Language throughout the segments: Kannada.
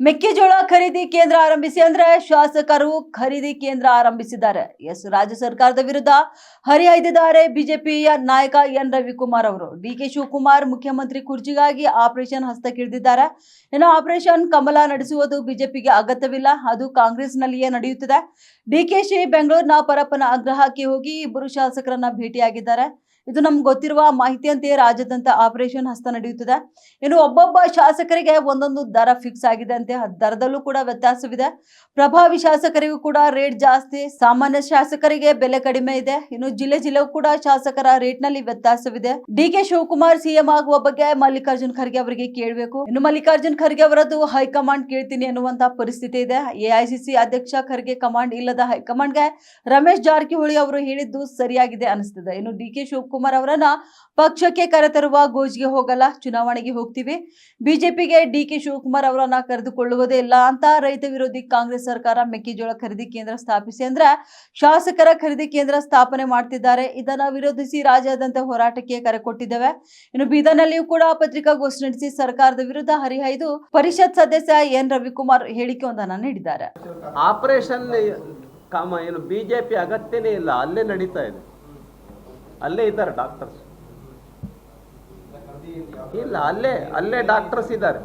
ಮೆಕ್ಕೆಜೋಳ ಖರೀದಿ ಕೇಂದ್ರ ಆರಂಭಿಸಿ ಅಂದ್ರೆ ಶಾಸಕರು ಖರೀದಿ ಕೇಂದ್ರ ಆರಂಭಿಸಿದ್ದಾರೆ. ರಾಜ್ಯ ಸರ್ಕಾರದ ವಿರುದ್ಧ ಹರಿಹಾಯ್ದಿದ್ದಾರೆ ಬಿಜೆಪಿಯ ನಾಯಕ ಎನ್ ರವಿಕುಮಾರ್ ಅವರು. ಡಿಕೆ ಶಿವಕುಮಾರ್ ಮುಖ್ಯಮಂತ್ರಿ ಕುರ್ಚಿಗಾಗಿ ಆಪರೇಷನ್ ಹಸ್ತಕ್ಕಿಳಿದಿದ್ದಾರೆ. ಇನ್ನು ಆಪರೇಷನ್ ಕಮಲ ನಡೆಸುವುದು ಬಿಜೆಪಿಗೆ ಅಗತ್ಯವಿಲ್ಲ, ಅದು ಕಾಂಗ್ರೆಸ್ನಲ್ಲಿಯೇ ನಡೆಯುತ್ತಿದೆ. ಡಿಕೆಶಿ ಬೆಂಗಳೂರಿನ ಪರಪ್ಪನ ಆಗ್ರಹಕ್ಕೆ ಹೋಗಿ ಇಬ್ಬರು ಶಾಸಕರನ್ನ ಭೇಟಿಯಾಗಿದ್ದಾರೆ. ಇದು ನಮ್ಗೆ ಗೊತ್ತಿರುವ ಮಾಹಿತಿಯಂತೆ ರಾಜ್ಯಾದ್ಯಂತ ಆಪರೇಷನ್ ಹಸ್ತ ನಡೆಯುತ್ತಿದೆ. ಇನ್ನು ಒಬ್ಬೊಬ್ಬ ಶಾಸಕರಿಗೆ ಒಂದೊಂದು ದರ ಫಿಕ್ಸ್ ಆಗಿದೆ ಅಂತೆ. ದರದಲ್ಲೂ ಕೂಡ ವ್ಯತ್ಯಾಸವಿದೆ. ಪ್ರಭಾವಿ ಶಾಸಕರಿಗೂ ಕೂಡ ರೇಟ್ ಜಾಸ್ತಿ, ಸಾಮಾನ್ಯ ಶಾಸಕರಿಗೆ ಬೆಲೆ ಕಡಿಮೆ ಇದೆ. ಇನ್ನು ಜಿಲ್ಲೆಗೂ ಕೂಡ ಶಾಸಕರ ರೇಟ್ ನಲ್ಲಿ ವ್ಯತ್ಯಾಸವಿದೆ. ಡಿಕೆ ಶಿವಕುಮಾರ್ ಸಿಎಂ ಆಗುವ ಬಗ್ಗೆ ಮಲ್ಲಿಕಾರ್ಜುನ್ ಖರ್ಗೆ ಅವರಿಗೆ ಕೇಳಬೇಕು. ಇನ್ನು ಮಲ್ಲಿಕಾರ್ಜುನ್ ಖರ್ಗೆ ಅವರದ್ದು ಹೈಕಮಾಂಡ್ ಕೇಳ್ತೀನಿ ಎನ್ನುವಂತ ಪರಿಸ್ಥಿತಿ ಇದೆ. ಎಐಸಿಸಿ ಅಧ್ಯಕ್ಷ ಖರ್ಗೆ ಕಮಾಂಡ್ ಇಲ್ಲದ ಹೈಕಮಾಂಡ್ಗೆ ರಮೇಶ್ ಜಾರಕಿಹೊಳಿ ಅವರು ಹೇಳಿದ್ದು ಸರಿಯಾಗಿದೆ ಅನಿಸ್ತಿದೆ. ಇನ್ನು ಡಿಕೆ ಶಿವಕುಮಾರ್ ಅವರನ್ನ ಪಕ್ಷಕ್ಕೆ ಕರೆತರುವ ಗೋಜಿಗೆ ಹೋಗಲ್ಲ, ಚುನಾವಣೆಗೆ ಹೋಗ್ತೀವಿ. ಬಿಜೆಪಿಗೆ ಡಿಕೆ ಶಿವಕುಮಾರ್ ಅವರನ್ನ ಕರೆದುಕೊಳ್ಳುವುದೇ ಇಲ್ಲ ಅಂತ ರೈತ ವಿರೋಧಿ ಕಾಂಗ್ರೆಸ್ ಸರ್ಕಾರ ಮೆಕ್ಕೆಜೋಳ ಖರೀದಿ ಕೇಂದ್ರ ಸ್ಥಾಪಿಸಿ ಅಂದ್ರೆ ಶಾಸಕರ ಖರೀದಿ ಕೇಂದ್ರ ಸ್ಥಾಪನೆ ಮಾಡ್ತಿದ್ದಾರೆ. ಇದನ್ನ ವಿರೋಧಿಸಿ ರಾಜ್ಯಾದ್ಯಂತ ಹೋರಾಟಕ್ಕೆ ಕರೆ ಕೊಟ್ಟಿದ್ದೇವೆ. ಇನ್ನು ಬೀದರ್ನಲ್ಲಿಯೂ ಕೂಡ ಪತ್ರಿಕಾಗೋಷ್ಠಿ ನಡೆಸಿ ಸರ್ಕಾರದ ವಿರುದ್ಧ ಹರಿಹಾಯ್ದು ಪರಿಷತ್ ಸದಸ್ಯ ಎನ್ ರವಿಕುಮಾರ್ ಹೇಳಿಕೆಯೊಂದನ್ನು ನೀಡಿದ್ದಾರೆ. ಆಪರೇಷನ್ ಏನು ಬಿಜೆಪಿ ಅಗತ್ಯನೇ ಇಲ್ಲ, ಅಲ್ಲೇ ನಡೀತಾ ಇದೆ, ಅಲ್ಲೇ ಇದ್ದಾರೆ ಡಾಕ್ಟರ್ಸ್. ಇಲ್ಲ, ಅಲ್ಲೇ ಡಾಕ್ಟರ್ಸ್ ಇದ್ದಾರೆ.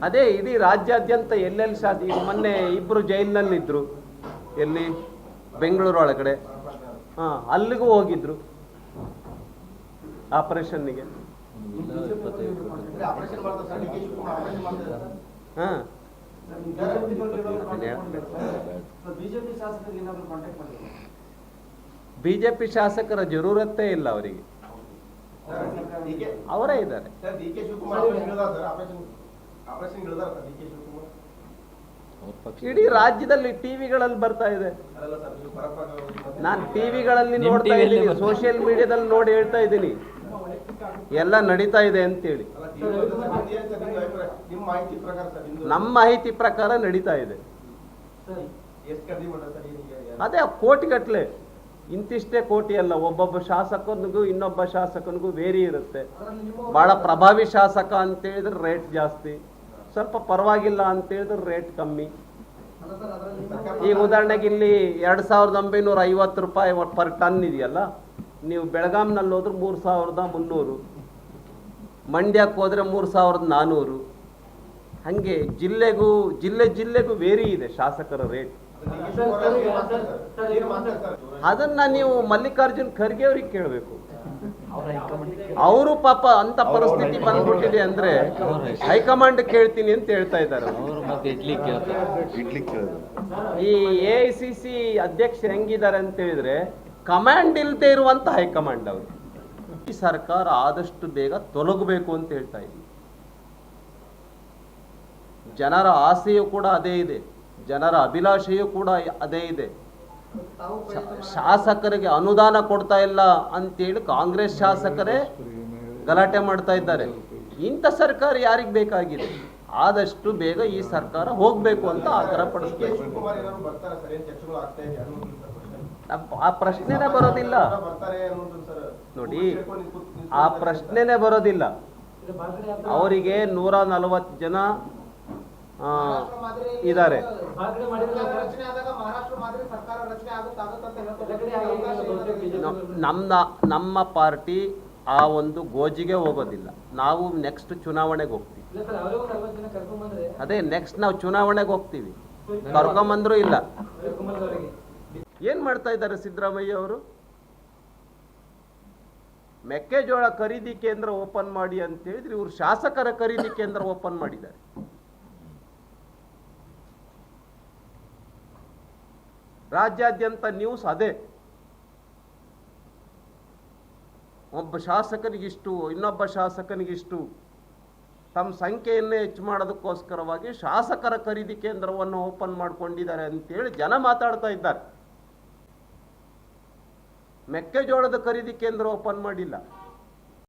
ಅದೇ ಇಡೀ ರಾಜ್ಯಾದ್ಯಂತ ಎಲ್ಲೆಲ್ಲಿ ಮೊನ್ನೆ ಇಬ್ರು ಜೈಲಿನಲ್ಲಿದ್ರು, ಎಲ್ಲಿ ಬೆಂಗಳೂರು ಒಳಗಡೆ, ಅಲ್ಲಿಗೂ ಹೋಗಿದ್ರು ಆಪರೇಷನ್ನಿಗೆ. ಬಿಜೆಪಿ ಶಾಸಕರ ಜರೂರತ್ತೇ ಇಲ್ಲ ಅವರಿಗೆ, ಅವರೇ ಇದ್ದಾರೆ. ಇಡೀ ರಾಜ್ಯದಲ್ಲಿ ಟಿವಿಗಳಲ್ಲಿ ಬರ್ತಾ ಇದೆ. ನಾನು ಟಿವಿಗಳಲ್ಲಿ ನೋಡ್ತಾ ಇದ್ದೀನಿ, ಸೋಷಿಯಲ್ ಮೀಡಿಯಾದಲ್ಲಿ ನೋಡಿ ಹೇಳ್ತಾ ಇದ್ದೀನಿ, ಎಲ್ಲ ನಡೀತಾ ಇದೆ ಅಂತೇಳಿ. ನಮ್ಮ ಮಾಹಿತಿ ಪ್ರಕಾರ ನಡೀತಾ ಇದೆ. ಅದೇ ಕೋಟಿಗಟ್ಲೆ, ಇಂತಿಷ್ಟೇ ಕೋಟಿ ಅಲ್ಲ. ಒಬ್ಬೊಬ್ಬ ಶಾಸಕನಿಗೂ ಇನ್ನೊಬ್ಬ ಶಾಸಕನಿಗೂ ವೇರಿ ಇರುತ್ತೆ. ಬಹಳ ಪ್ರಭಾವಿ ಶಾಸಕ ಅಂತ ಹೇಳಿದ್ರೆ ರೇಟ್ ಜಾಸ್ತಿ, ಸ್ವಲ್ಪ ಪರವಾಗಿಲ್ಲ ಅಂತ ಹೇಳಿದ್ರೆ ರೇಟ್ ಕಮ್ಮಿ. ಈಗ ಉದಾಹರಣೆಗೆ ಇಲ್ಲಿ 2950 ರೂಪಾಯಿ ಪರ್ ಟನ್ ಇದೆಯಲ್ಲ, ನೀವು ಬೆಳಗಾಂನಲ್ಲಿ ಹೋದ್ರೆ 3300, ಮಂಡ್ಯಕ್ಕೆ ಹೋದ್ರೆ 3400. ಹಂಗೆ ಜಿಲ್ಲೆಗೂ ವೇರಿ ಇದೆ ಶಾಸಕರ ರೇಟ್. ಅದನ್ನ ನೀವು ಮಲ್ಲಿಕಾರ್ಜುನ್ ಖರ್ಗೆ ಅವ್ರಿಗೆ ಕೇಳಬೇಕು. ಅವರು ಪಾಪ ಅಂತ ಪರಿಸ್ಥಿತಿ ಬಂದ್ಬಿಟ್ಟಿದೆ ಅಂದ್ರೆ ಹೈಕಮಾಂಡ್ ಕೇಳ್ತೀನಿ ಅಂತ ಹೇಳ್ತಾ ಇದ್ದಾರೆ. ಈ ಎಐಸಿಸಿ ಅಧ್ಯಕ್ಷರು ಹೆಂಗಿದ್ದಾರೆ ಅಂತ ಹೇಳಿದ್ರೆ ಕಮಾಂಡ್ ಇಲ್ಲದೆ ಇರುವಂತ ಹೈಕಮಾಂಡ್ ಅವರು. ಈ ಸರ್ಕಾರ ಆದಷ್ಟು ಬೇಗ ತೊಲಗಬೇಕು ಅಂತ ಹೇಳ್ತಾ ಇದ್ದೀವಿ. ಜನರ ಆಸೆಯೂ ಕೂಡ ಅದೇ ಇದೆ, ಜನರ ಅಭಿಲಾಷೆಯೂ ಕೂಡ ಅದೇ ಇದೆ. ಶಾಸಕರಿಗೆ ಅನುದಾನ ಕೊಡ್ತಾ ಇಲ್ಲ ಅಂತೇಳಿ ಕಾಂಗ್ರೆಸ್ ಶಾಸಕರೇ ಗಲಾಟೆ ಮಾಡ್ತಾ ಇದ್ದಾರೆ. ಇಂಥ ಸರ್ಕಾರ ಯಾರಿಗೆ ಬೇಕಾಗಿದೆ? ಆದಷ್ಟು ಬೇಗ ಈ ಸರ್ಕಾರ ಹೋಗ್ಬೇಕು ಅಂತ ಆಗ್ರಹ ಪಡಿಸ್ಬೇಕು. ಆ ಪ್ರಶ್ನೆನೇ ಬರೋದಿಲ್ಲ ನೋಡಿ, ಆ ಪ್ರಶ್ನೆನೇ ಬರೋದಿಲ್ಲ. ಅವರಿಗೆ 140 ಜನ ಇದ್ದಾರೆ. ನಮ್ಮ ಪಾರ್ಟಿ ಆ ಒಂದು ಗೋಜಿಗೆ ಹೋಗೋದಿಲ್ಲ. ನಾವು ನೆಕ್ಸ್ಟ್ ಚುನಾವಣೆಗೆ ಹೋಗ್ತೀವಿ. ಅದೇ ನೆಕ್ಸ್ಟ್ ನಾವು ಚುನಾವಣೆಗೆ ಹೋಗ್ತೀವಿ. ಕರ್ಕೊಂಬಂದ್ರು ಇಲ್ಲ. ಏನ್ ಮಾಡ್ತಾ ಇದ್ದಾರೆ ಸಿದ್ದರಾಮಯ್ಯ ಅವರು? ಮೆಕ್ಕೆಜೋಳ ಖರೀದಿ ಕೇಂದ್ರ ಓಪನ್ ಮಾಡಿ ಅಂತ ಹೇಳಿದ್ರೆ ಇವರು ಶಾಸಕರ ಖರೀದಿ ಕೇಂದ್ರ ಓಪನ್ ಮಾಡಿದ್ದಾರೆ. ರಾಜ್ಯಾದ್ಯಂತ ನ್ಯೂಸ್ ಅದೇ. ಒಬ್ಬ ಶಾಸಕನಿಗಿಷ್ಟು, ಇನ್ನೊಬ್ಬ ಶಾಸಕನಿಗಿಷ್ಟು, ತಮ್ಮ ಸಂಖ್ಯೆಯನ್ನೇ ಹೆಚ್ಚು ಮಾಡೋದಕ್ಕೋಸ್ಕರವಾಗಿ ಶಾಸಕರ ಖರೀದಿ ಕೇಂದ್ರವನ್ನು ಓಪನ್ ಮಾಡ್ಕೊಂಡಿದ್ದಾರೆ ಅಂತೇಳಿ ಜನ ಮಾತಾಡ್ತಾ ಇದ್ದಾರೆ. ಮೆಕ್ಕೆಜೋಳದ ಖರೀದಿ ಕೇಂದ್ರ ಓಪನ್ ಮಾಡಿಲ್ಲ.